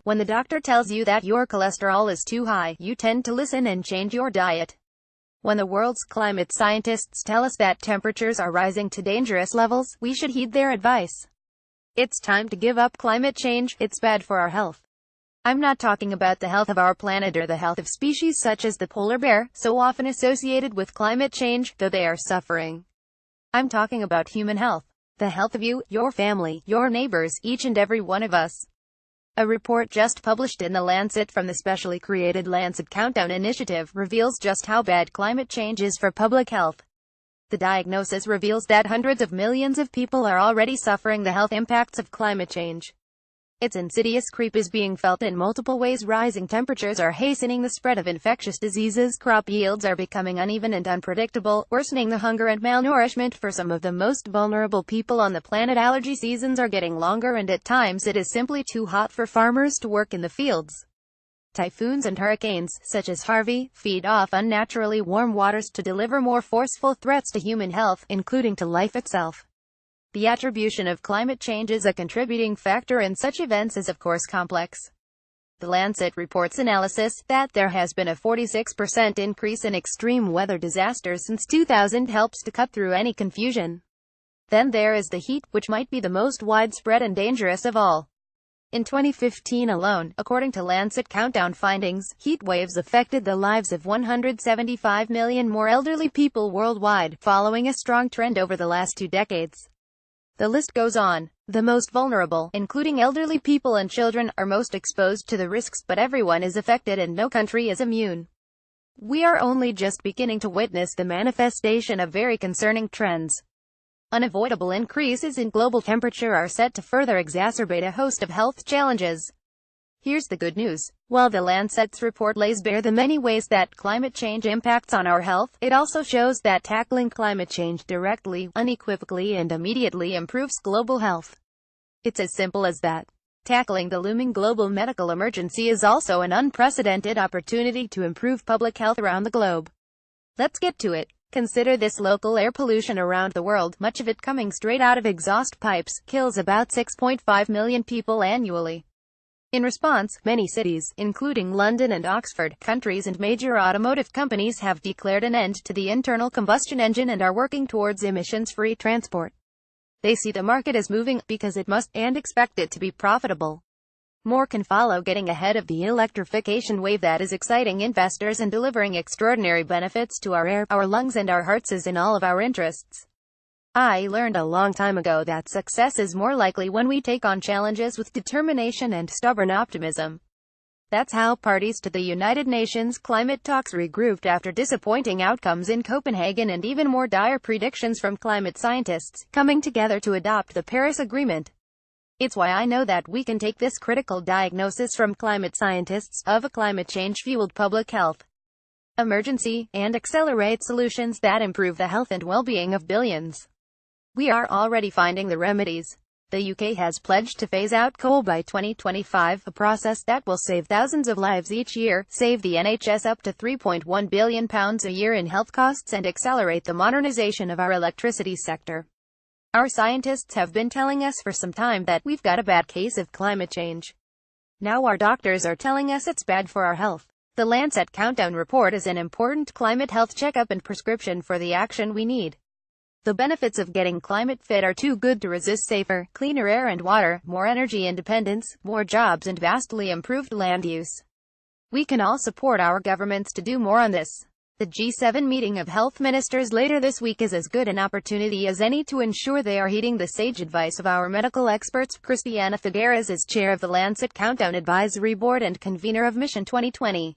When the doctor tells you that your cholesterol is too high, you tend to listen and change your diet. When the world's climate scientists tell us that temperatures are rising to dangerous levels, we should heed their advice. It's time to give up climate change. It's bad for our health. I'm not talking about the health of our planet or the health of species such as the polar bear, so often associated with climate change, though they are suffering. I'm talking about human health. The health of you, your family, your neighbors, each and every one of us. A report just published in The Lancet from the specially created Lancet Countdown Initiative reveals just how bad climate change is for public health. The diagnosis reveals that hundreds of millions of people are already suffering the health impacts of climate change. Its insidious creep is being felt in multiple ways. Rising temperatures are hastening the spread of infectious diseases, crop yields are becoming uneven and unpredictable, worsening the hunger and malnourishment for some of the most vulnerable people on the planet. Allergy seasons are getting longer, and at times it is simply too hot for farmers to work in the fields. Typhoons and hurricanes, such as Harvey, feed off unnaturally warm waters to deliver more forceful threats to human health, including to life itself. The attribution of climate change as a contributing factor in such events is of course complex. The Lancet reports analysis that there has been a 46% increase in extreme weather disasters since 2000 helps to cut through any confusion. Then there is the heat, which might be the most widespread and dangerous of all. In 2015 alone, according to Lancet Countdown findings, heat waves affected the lives of 175 million more elderly people worldwide, following a strong trend over the last 2 decades. The list goes on. The most vulnerable, including elderly people and children, are most exposed to the risks, but everyone is affected and no country is immune. We are only just beginning to witness the manifestation of very concerning trends. Unavoidable increases in global temperature are set to further exacerbate a host of health challenges. Here's the good news. While the Lancet's report lays bare the many ways that climate change impacts on our health, it also shows that tackling climate change directly, unequivocally and immediately improves global health. It's as simple as that. Tackling the looming global medical emergency is also an unprecedented opportunity to improve public health around the globe. Let's get to it. Consider this: local air pollution around the world, much of it coming straight out of exhaust pipes, kills about 6.5 million people annually. In response, many cities, including London and Oxford, countries and major automotive companies have declared an end to the internal combustion engine and are working towards emissions-free transport. They see the market as moving, because it must, and expect it to be profitable. More can follow, getting ahead of the electrification wave that is exciting investors and delivering extraordinary benefits to our air, our lungs and our hearts is in all of our interests. I learned a long time ago that success is more likely when we take on challenges with determination and stubborn optimism. That's how parties to the United Nations climate talks regrouped after disappointing outcomes in Copenhagen and even more dire predictions from climate scientists, coming together to adopt the Paris Agreement. It's why I know that we can take this critical diagnosis from climate scientists of a climate change-fueled public health emergency, and accelerate solutions that improve the health and well-being of billions. We are already finding the remedies. The UK has pledged to phase out coal by 2025, a process that will save thousands of lives each year, save the NHS up to £3.1 billion a year in health costs, and accelerate the modernization of our electricity sector. Our scientists have been telling us for some time that we've got a bad case of climate change. Now our doctors are telling us it's bad for our health. The Lancet Countdown report is an important climate health checkup and prescription for the action we need. The benefits of getting climate fit are too good to resist: safer, cleaner air and water, more energy independence, more jobs and vastly improved land use. We can all support our governments to do more on this. The G7 meeting of health ministers later this week is as good an opportunity as any to ensure they are heeding the sage advice of our medical experts. Christiana Figueres is chair of the Lancet Countdown Advisory Board and convener of Mission 2020.